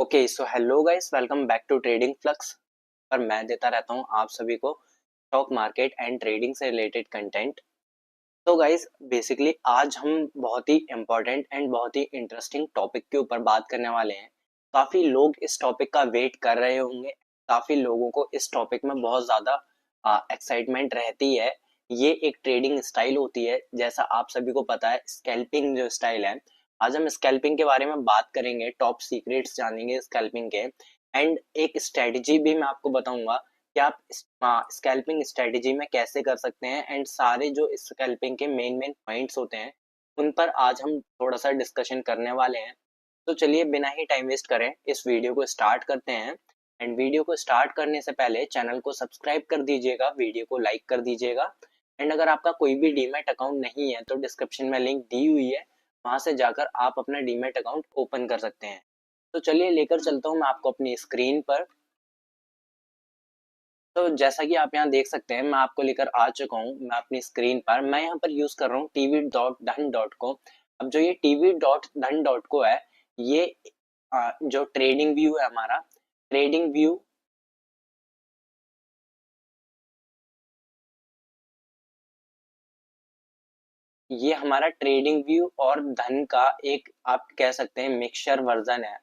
Okay so hello guys, welcome back to trading flux. पर मैं देता रहता हूँ आप सभी को स्टॉक मार्केट एंड ट्रेडिंग से रिलेटेड कंटेंट। तो गाइस बेसिकली आज हम बहुत ही इम्पोर्टेंट एंड बहुत ही इंटरेस्टिंग टॉपिक के ऊपर बात करने वाले हैं। काफ़ी लोग इस टॉपिक का वेट कर रहे होंगे। काफ़ी लोगों को इस टॉपिक में बहुत ज़्यादा एक्साइटमेंट रहती है। ये एक ट्रेडिंग स्टाइल होती है, जैसा आप सभी को पता है स्कैल्पिंग जो स्टाइल है। आज हम स्कैल्पिंग के बारे में बात करेंगे, टॉप सीक्रेट्स जानेंगे स्कैल्पिंग के, एंड एक स्ट्रेटजी भी मैं आपको बताऊंगा कि आप स्कैल्पिंग स्ट्रेटजी में कैसे कर सकते हैं, एंड सारे जो स्कैल्पिंग के मेन मेन पॉइंट्स होते हैं उन पर आज हम थोड़ा सा डिस्कशन करने वाले हैं। तो चलिए बिना ही टाइम वेस्ट करें इस वीडियो को स्टार्ट करते हैं। एंड वीडियो को स्टार्ट करने से पहले चैनल को सब्सक्राइब कर दीजिएगा, वीडियो को लाइक कर दीजिएगा। एंड अगर आपका कोई भी डीमैट अकाउंट नहीं है तो डिस्क्रिप्शन में लिंक दी हुई है, वहां से जाकर आप अपना डीमैट अकाउंट ओपन कर सकते हैं। तो चलिए लेकर चलता हूँ मैं आपको अपनी स्क्रीन पर। तो जैसा कि आप यहाँ देख सकते हैं, मैं आपको लेकर आ चुका हूँ मैं अपनी स्क्रीन पर। मैं यहाँ पर यूज कर रहा हूँ tv.dhan.co। अब जो ये tv.dhan.co है, ये जो ट्रेडिंग व्यू है हमारा, ट्रेडिंग व्यू ये हमारा ट्रेडिंग व्यू और धन का एक आप कह सकते हैं मिक्सचर वर्जन है,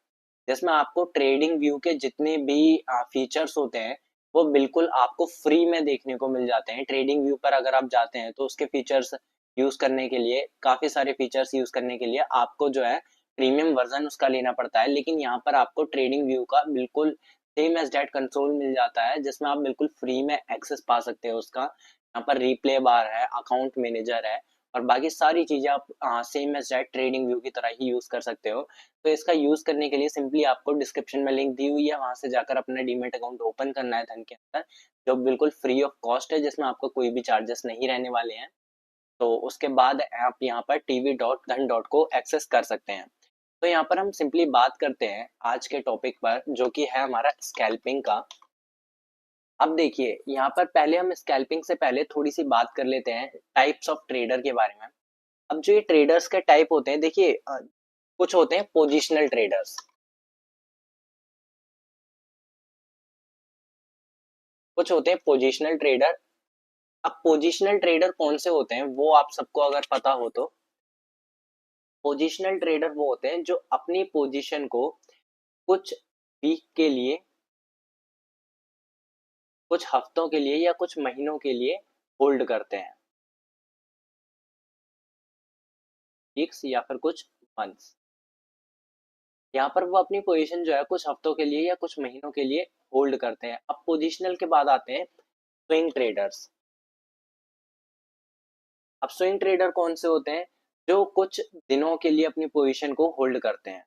जिसमें आपको ट्रेडिंग व्यू के जितने भी फीचर्स होते हैं वो बिल्कुल आपको फ्री में देखने को मिल जाते हैं। ट्रेडिंग व्यू पर अगर आप जाते हैं तो उसके फीचर्स यूज करने के लिए, काफी सारे फीचर्स यूज करने के लिए आपको जो है प्रीमियम वर्जन उसका लेना पड़ता है। लेकिन यहाँ पर आपको ट्रेडिंग व्यू का बिल्कुल सेम एज डेट कंसोल मिल जाता है, जिसमें आप बिल्कुल फ्री में एक्सेस पा सकते हो उसका। यहाँ पर रिप्ले बार है, अकाउंट मैनेजर है, और बाकी सारी चीजें आप same as that trading view की तरह ही यूज कर सकते हो। तो इसका यूज करने के लिए सिंपली आपको डिस्क्रिप्शन में लिंक दी हुई है, वहां से जाकर अपना डीमेट अकाउंट ओपन करना है धन के अंदर, जो बिल्कुल फ्री ऑफ कॉस्ट है, जिसमें आपको कोई भी चार्जेस नहीं रहने वाले हैं। तो उसके बाद आप यहाँ पर tv.dhan को एक्सेस कर सकते हैं। तो यहाँ पर हम सिंपली बात करते हैं आज के टॉपिक पर, जो कि है हमारा स्कैल्पिंग का। अब देखिए यहाँ पर पहले हम स्कैल्पिंग से पहले थोड़ी सी बात कर लेते हैं टाइप्स ऑफ ट्रेडर के बारे में। अब जो ये ट्रेडर्स के टाइप होते हैं, देखिए कुछ होते हैं पोजिशनल ट्रेडर्स, कुछ होते हैं पोजिशनल ट्रेडर। अब पोजिशनल ट्रेडर कौन से होते हैं वो आप सबको अगर पता हो तो, पोजिशनल ट्रेडर वो होते हैं जो अपनी पोजीशन को कुछ वीक के लिए, कुछ हफ्तों के लिए या कुछ महीनों के लिए होल्ड करते हैं, वीक्स या फिर कुछ मंथ्स। यहाँ पर वो अपनी पोजीशन जो है कुछ हफ्तों के लिए या कुछ महीनों के लिए होल्ड करते हैं। अब पोजिशनल के बाद आते हैं स्विंग ट्रेडर्स। अब स्विंग ट्रेडर कौन से होते हैं, जो कुछ दिनों के लिए अपनी पोजीशन को होल्ड करते हैं,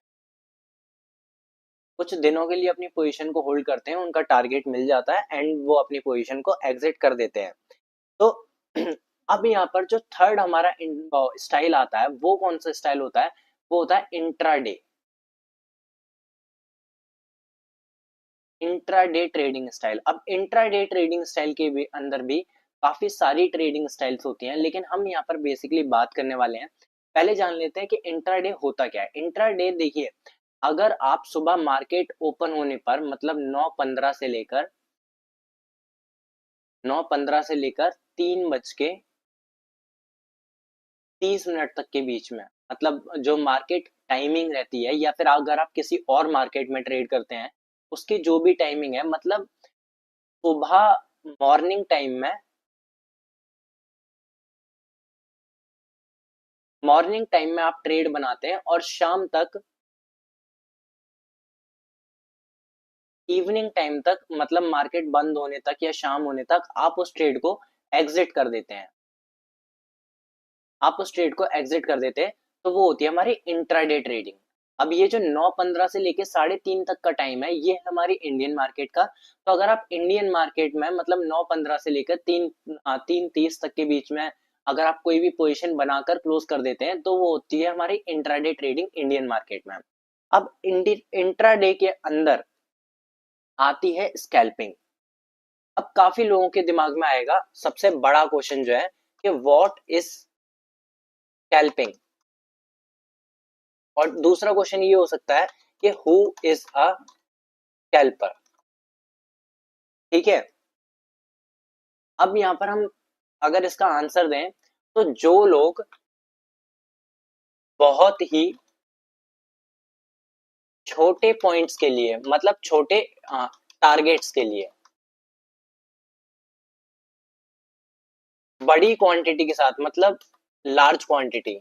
कुछ दिनों के लिए अपनी पोजीशन को होल्ड करते हैं, उनका टारगेट मिल जाता है एंड वो अपनी पोजीशन को एग्जिट कर देते हैं। तो अब यहाँ पर जो थर्ड हमारा स्टाइल आता है वो कौन सा स्टाइल होता है, वो होता है इंट्राडे, इंट्राडे ट्रेडिंग स्टाइल। अब इंट्राडे ट्रेडिंग स्टाइल के भी अंदर भी काफी सारी ट्रेडिंग स्टाइल्स होती हैं, लेकिन हम यहाँ पर बेसिकली बात करने वाले हैं। पहले जान लेते हैं कि इंट्राडे होता क्या है। इंट्राडे देखिए, अगर आप सुबह मार्केट ओपन होने पर मतलब 9:15 से लेकर 3:30 तक के बीच में, मतलब जो मार्केट टाइमिंग रहती है, या फिर अगर आप किसी और मार्केट में ट्रेड करते हैं उसकी जो भी टाइमिंग है, मतलब सुबह मॉर्निंग टाइम में, मॉर्निंग टाइम में आप ट्रेड बनाते हैं और शाम तक, इवनिंग टाइम तक, मतलब मार्केट बंद होने तक या शाम होने तक आप उस ट्रेड को एग्जिट कर देते हैं, आप उस ट्रेड को एग्जिट कर देते हैं। तो वो होती है हमारी इंट्राडे ट्रेडिंग। अब ये जो 9:15 से लेके 3:30 तक का टाइम है, ये है हमारी इंडियन मार्केट का। तो अगर आप इंडियन मार्केट में मतलब 9:15 से लेकर 3:30 तक के बीच में अगर आप कोई भी पोजीशन बनाकर क्लोज कर देते हैं, तो वो होती है हमारी इंट्राडे ट्रेडिंग इंडियन मार्केट में। अब इंट्राडे के अंदर आती है स्कैल्पिंग। अब काफी लोगों के दिमाग में आएगा सबसे बड़ा क्वेश्चन जो है कि व्हाट इज स्कैल्पिंग, और दूसरा क्वेश्चन ये हो सकता है कि हु इज अ स्कैल्पर। ठीक है, अब यहाँ पर हम अगर इसका आंसर दें तो जो लोग बहुत ही छोटे पॉइंट्स के लिए, मतलब छोटे टारगेट्स के लिए बड़ी क्वांटिटी के साथ, मतलब लार्ज क्वांटिटी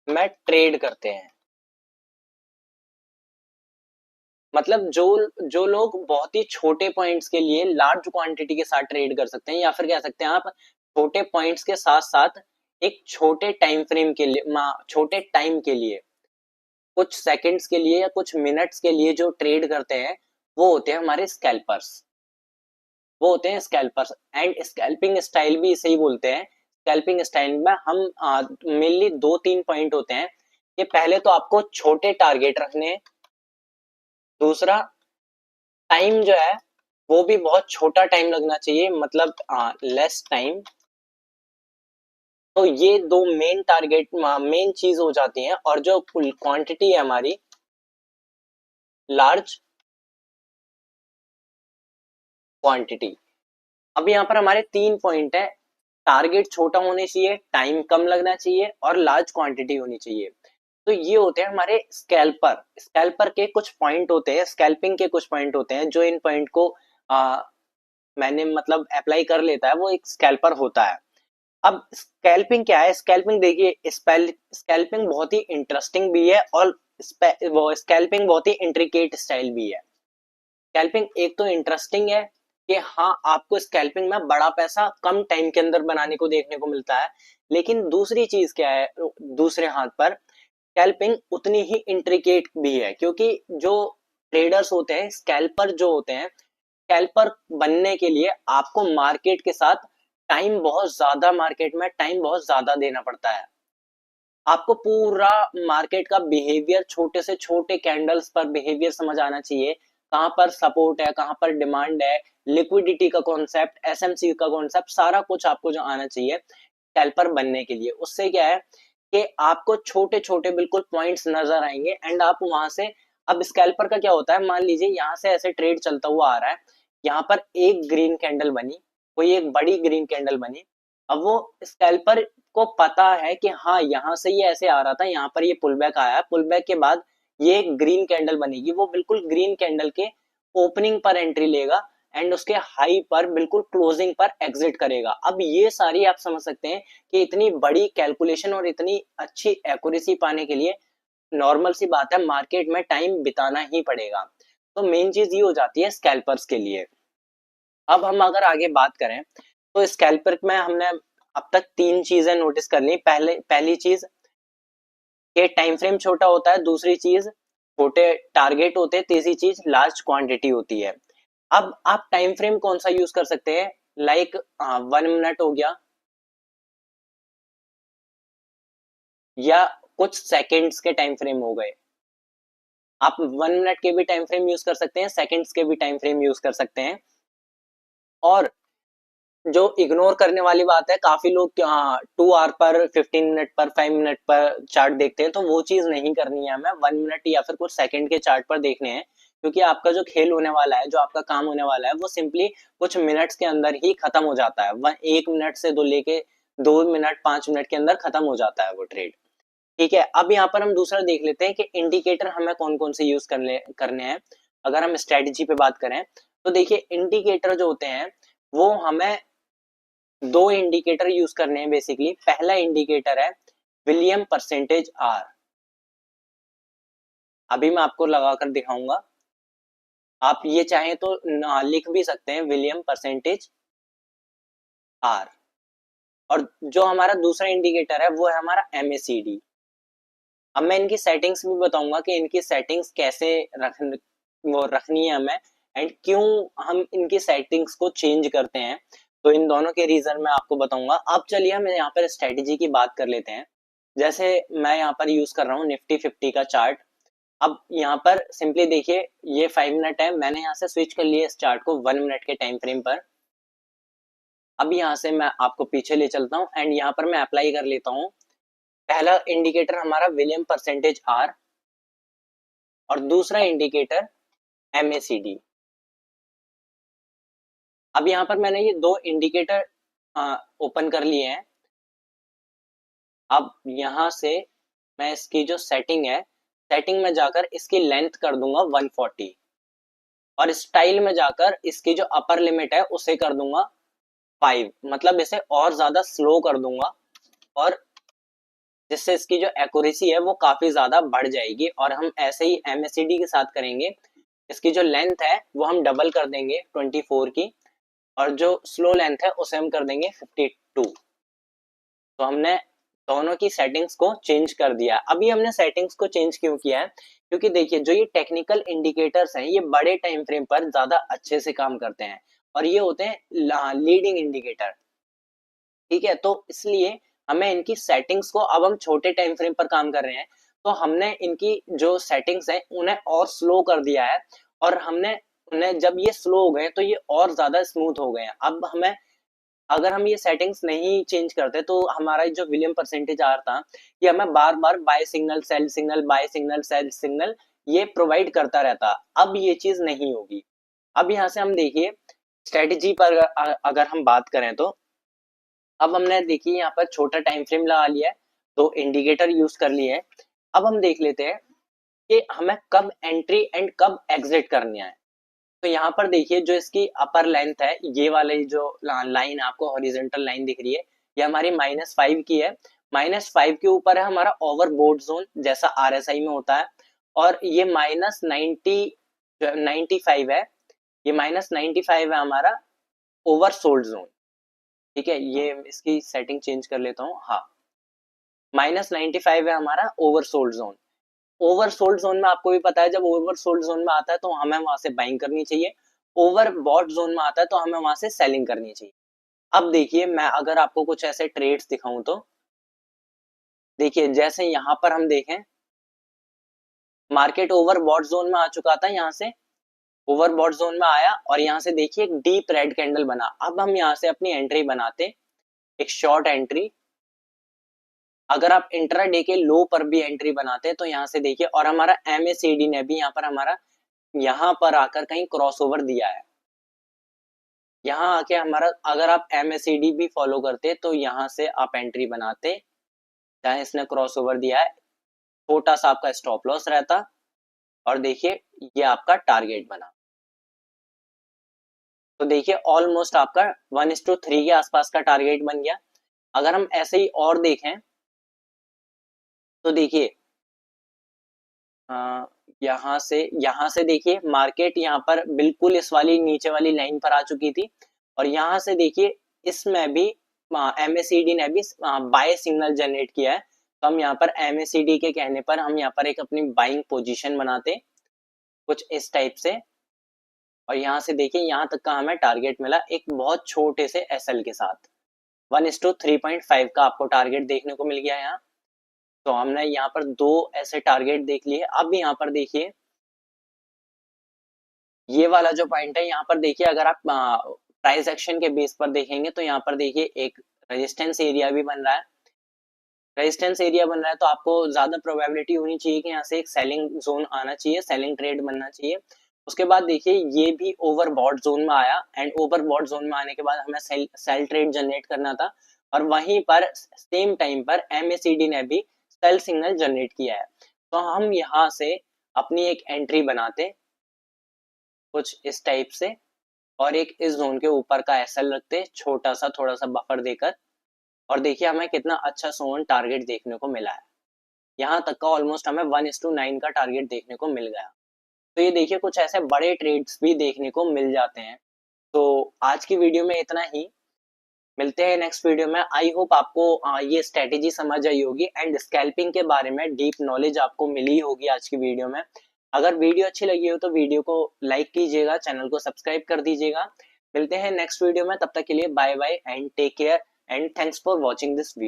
में ट्रेड करते हैं, मतलब जो जो लोग बहुत ही छोटे पॉइंट्स के लिए लार्ज क्वांटिटी के साथ ट्रेड कर सकते हैं, या फिर कह सकते हैं आप छोटे पॉइंट्स के साथ साथ एक छोटे टाइम फ्रेम के लिए, छोटे टाइम के लिए, कुछ सेकंड्स के लिए या कुछ मिनट्स के लिए जो ट्रेड करते हैं, वो होते हैं हमारे स्कैल्पर्स। वो होते हैं स्कैल्पर्स। एंड स्कैल्पिंग स्टाइल भी इसे ही बोलते हैं। स्कैल्पिंग स्टाइल में हम मेनली दो तीन पॉइंट होते हैं कि पहले तो आपको छोटे टारगेट रखने हैं, दूसरा टाइम जो है वो भी बहुत छोटा टाइम लगना चाहिए, मतलब लेस टाइम। तो ये दो मेन टारगेट, मेन चीज हो जाती है, और जो क्वांटिटी है हमारी लार्ज क्वांटिटी। अब यहाँ पर हमारे तीन पॉइंट है, टारगेट छोटा होने चाहिए, टाइम कम लगना चाहिए और लार्ज क्वांटिटी होनी चाहिए। तो ये होते हैं हमारे स्कैल्पर। स्कैल्पर के कुछ पॉइंट होते हैं, स्कैल्पिंग के कुछ पॉइंट होते हैं, जो इन पॉइंट को मैंने मतलब अप्लाई कर लेता है, वो एक स्कैल्पर होता है। अब स्कैल्पिंग क्या है? स्कैल्पिंग देखिए, स्कैल्पिंग बहुत ही इंटरेस्टिंग भी है, और वो स्कैल्पिंग बहुत ही इंट्रिकेट स्टाइल भी है। स्कैल्पिंग एक तो इंटरेस्टिंग है कि हाँ, आपको स्कैल्पिंग में बड़ा पैसा कम टाइम के अंदर बनाने को देखने को मिलता है। लेकिन दूसरी चीज क्या है, दूसरे हाथ पर स्कैल्पिंग उतनी ही इंट्रिकेट भी है, क्योंकि जो ट्रेडर्स होते हैं, स्कैल्पर जो होते हैं, स्कैल्पर बनने के लिए आपको मार्केट के साथ टाइम बहुत ज्यादा, मार्केट में टाइम बहुत ज्यादा देना पड़ता है। आपको पूरा मार्केट का बिहेवियर, छोटे से छोटे कैंडल्स पर बिहेवियर समझ आना चाहिए, कहां पर सपोर्ट है, कहां पर डिमांड है, लिक्विडिटी का कॉन्सेप्ट, एसएमसी का कॉन्सेप्ट, सारा कुछ आपको जो आना चाहिए स्कैल्पर बनने के लिए। उससे क्या है कि आपको छोटे छोटे बिल्कुल पॉइंट्स नजर आएंगे, एंड आप वहां से, अब स्कैल्पर का क्या होता है, मान लीजिए यहाँ से ऐसे ट्रेड चलता हुआ आ रहा है, यहाँ पर एक ग्रीन कैंडल बनी, कोई एक बड़ी ग्रीन कैंडल बनी। अब वो स्कैल्पर को पता है कि हाँ, यहाँ से ये ऐसे आ रहा था, यहाँ पर ये पुल बैक आया, पुल बैक के बाद ये एक ग्रीन कैंडल बनेगी, वो बिल्कुल ग्रीन कैंडल के ओपनिंग पर एंट्री लेगा एंड उसके हाई पर बिल्कुल क्लोजिंग पर एग्जिट करेगा। अब ये सारी आप समझ सकते हैं कि इतनी बड़ी कैलकुलेशन और इतनी अच्छी एक्यूरेसी पाने के लिए नॉर्मल सी बात है, मार्केट में टाइम बिताना ही पड़ेगा। तो मेन चीज ये हो जाती है स्कैल्पर्स के लिए। अब हम अगर आगे बात करें तो स्कैल्पर में हमने अब तक तीन चीजें नोटिस कर ली। पहली चीज कि टाइम फ्रेम छोटा होता है, दूसरी चीज छोटे टारगेट होते हैं, तीसरी चीज लार्ज क्वांटिटी होती है। अब आप टाइम फ्रेम कौन सा यूज कर सकते हैं, लाइक 1 मिनट हो गया, या कुछ सेकेंड्स के टाइम फ्रेम हो गए। आप 1 मिनट के भी टाइम फ्रेम यूज कर सकते हैं, सेकेंड्स के भी टाइम फ्रेम यूज कर सकते हैं। और जो इग्नोर करने वाली बात है, काफी लोग 2 आवर पर, 15 मिनट पर, 5 मिनट पर चार्ट देखते हैं, तो वो चीज नहीं करनी है हमें। 1 मिनट या फिर कुछ सेकंड के चार्ट पर देखने हैं, क्योंकि आपका जो खेल होने वाला है, जो आपका काम होने वाला है, वो सिंपली कुछ मिनट्स के अंदर ही खत्म हो जाता है। 1 मिनट से 2 मिनट 5 मिनट के अंदर खत्म हो जाता है वो ट्रेड। ठीक है, अब यहाँ पर हम दूसरा देख लेते हैं कि इंडिकेटर हमें कौन कौन से यूज करने हैं। अगर हम स्ट्रेटेजी पे बात करें तो देखिए, इंडिकेटर जो होते हैं वो हमें दो इंडिकेटर यूज करने हैं बेसिकली। पहला इंडिकेटर है विलियम परसेंटेज आर। अभी मैं आपको लगा कर दिखाऊंगा, आप ये चाहें तो लिख भी सकते हैं विलियम परसेंटेज आर। और जो हमारा दूसरा इंडिकेटर है वो है हमारा एमएसीडी। अब मैं इनकी सेटिंग्स भी बताऊंगा कि इनकी सेटिंग्स कैसे रखनी है हमें, एंड क्यों हम इनकी सेटिंग्स को चेंज करते हैं। तो इन दोनों के रीजन मैं आपको बताऊंगा। अब चलिए हम यहाँ पर स्ट्रेटेजी की बात कर लेते हैं। जैसे मैं यहाँ पर यूज कर रहा हूँ निफ्टी 50 का चार्ट। अब यहाँ पर सिंपली देखिए, ये 5 मिनट है, मैंने यहाँ से स्विच कर लिया इस चार्ट को 1 मिनट के टाइम फ्रेम पर। अब यहाँ से मैं आपको पीछे ले चलता हूँ एंड यहाँ पर मैं अप्लाई कर लेता हूँ। पहला इंडिकेटर हमारा विलियम परसेंटेज आर और दूसरा इंडिकेटर MACD। अब यहाँ पर मैंने ये दो इंडिकेटर ओपन कर लिए हैं। अब यहाँ से मैं इसकी जो सेटिंग है, सेटिंग में जाकर इसकी लेंथ कर दूंगा 140 और स्टाइल में जाकर इसकी जो अपर लिमिट है उसे कर दूंगा 5, मतलब इसे और ज्यादा स्लो कर दूंगा और जिससे इसकी जो एक्यूरेसी है वो काफी ज्यादा बढ़ जाएगी। और हम ऐसे ही MACD के साथ करेंगे, इसकी जो लेंथ है वो हम डबल कर देंगे 24 की और जो स्लो लेंथ है उसे हम कर देंगे 52। तो हमने दोनों की सेटिंग्स को चेंज कर दिया। अभी हमने सेटिंग्स को चेंज क्यों किया है, क्योंकि देखिए जो ये टेक्निकल इंडिकेटर्स हैं ये बड़े टाइम फ्रेम पर ज्यादा अच्छे से काम करते हैं और ये होते हैं लीडिंग इंडिकेटर, ठीक है। तो इसलिए हमें इनकी सेटिंग्स को, अब हम छोटे टाइम फ्रेम पर काम कर रहे हैं तो हमने इनकी जो सेटिंग्स हैं उन्हें और स्लो कर दिया है और हमने उन्हें, जब ये स्लो हो गए तो ये और ज्यादा स्मूथ हो गए हैं। अब हमें, अगर हम ये सेटिंग्स नहीं चेंज करते तो हमारा जो विलियम परसेंटेज आर था ये हमें बार बार by signal cell signal by signal cell signal ये प्रोवाइड करता रहता। अब ये चीज नहीं होगी। अब यहाँ से हम देखिए स्ट्रेटेजी पर अगर हम बात करें तो अब हमने देखिए यहाँ पर छोटा टाइम फ्रेम लगा लिया है, तो इंडिकेटर यूज कर लिए है। अब हम देख लेते हैं कि हमें कब एंट्री एंड कब एग्जिट करनी है। तो यहाँ पर देखिए जो इसकी अपर लेंथ है, ये वाली जो लाइन आपको हॉरिजॉन्टल लाइन दिख रही है, ये हमारी -5 की है। -5 के ऊपर है हमारा ओवरबोट जोन, जैसा RSI में होता है, और ये -95 है, ये -95 है हमारा ओवरसोल्ड जोन, ठीक है। ये इसकी सेटिंग चेंज कर लेता हूँ, हाँ, -95 है हमारा ओवरसोल्ड जोन। ओवरसोल्ड जोन में आपको भी पता है, जब ओवरसोल्ड जोन में आता है तो हमें वहां से बाइंग करनी चाहिए, ओवरबॉट जोन में आता है तो हमें वहां से सेलिंग करनी चाहिए। अब देखिए मैं अगर आपको कुछ ऐसे ट्रेड्स दिखाऊं तो देखिए, जैसे यहाँ पर हम देखें मार्केट ओवरबॉट जोन में आ चुका था, यहाँ से ओवरबॉट जोन में आया और यहाँ से देखिए एक डीप रेड कैंडल बना। अब हम यहाँ से अपनी एंट्री बनाते, एक शॉर्ट एंट्री। अगर आप इंट्राडे के लो पर भी एंट्री बनाते हैं तो यहाँ से देखिए, और हमारा MACD ने भी यहाँ पर हमारा यहाँ पर आकर कहीं क्रॉसओवर दिया है। यहाँ आके हमारा, अगर आप MACD भी फॉलो करते तो यहाँ से आप एंट्री बनाते, जहाँ इसने क्रॉसओवर दिया है, छोटा सा आपका स्टॉप लॉस रहता और देखिए ये आपका टारगेट बना। तो देखिए ऑलमोस्ट आपका 1:3 के आसपास का टारगेट बन गया। अगर हम ऐसे ही और देखें तो देखिए यहाँ से देखिए मार्केट यहाँ पर बिल्कुल इस वाली नीचे वाली लाइन पर आ चुकी थी और यहाँ से देखिए इसमें भी MACD ने भी बाय सिग्नल जनरेट किया है। तो हम यहाँ पर MACD के कहने पर हम यहाँ पर एक अपनी बाइंग पोजीशन बनाते कुछ इस टाइप से, और यहाँ से देखिए यहाँ तक का हमें टारगेट मिला एक बहुत छोटे से SL के साथ। 1:3.5 का आपको टारगेट देखने को मिल गया यहाँ। तो हमने यहाँ पर दो ऐसे टारगेट देख लिए। अब यहाँ पर देखिए ये वाला जो पॉइंट है, यहाँ पर देखिए अगर आप प्राइस एक्शन के बेस पर देखेंगे तो यहाँ पर देखिए एक रेजिस्टेंस एरिया भी बन रहा है। रेजिस्टेंस एरिया बन रहा है तो आपको ज्यादा प्रोबेबिलिटी होनी चाहिए कि यहाँ से एक सेलिंग जोन आना चाहिए, सेलिंग ट्रेड बनना चाहिए। उसके बाद देखिए ये भी ओवरबॉट जोन में आया एंड ओवरबॉट जोन में आने के बाद हमें सेल ट्रेड जनरेट करना था और वहीं पर सेम टाइम पर MACD ने भी सेल सिग्नल जनरेट किया है। तो हम यहाँ से अपनी एक एंट्री बनाते कुछ इस टाइप से और एक इस जोन के ऊपर का SL रखते, छोटा सा थोड़ा सा बफर देकर, और देखिए हमें कितना अच्छा सोन टारगेट देखने को मिला है। यहाँ तक का ऑलमोस्ट हमें 1:9 का टारगेट देखने को मिल गया। तो ये देखिए कुछ ऐसे बड़े ट्रेड्स भी देखने को मिल जाते हैं। तो आज की वीडियो में इतना ही, मिलते हैं नेक्स्ट वीडियो में। आई होप आपको ये स्ट्रेटेजी समझ आई होगी एंड स्कैल्पिंग के बारे में डीप नॉलेज आपको मिली होगी आज की वीडियो में। अगर वीडियो अच्छी लगी हो तो वीडियो को लाइक कीजिएगा, चैनल को सब्सक्राइब कर दीजिएगा। मिलते हैं नेक्स्ट वीडियो में, तब तक के लिए bye bye and take care and thanks for watching this video.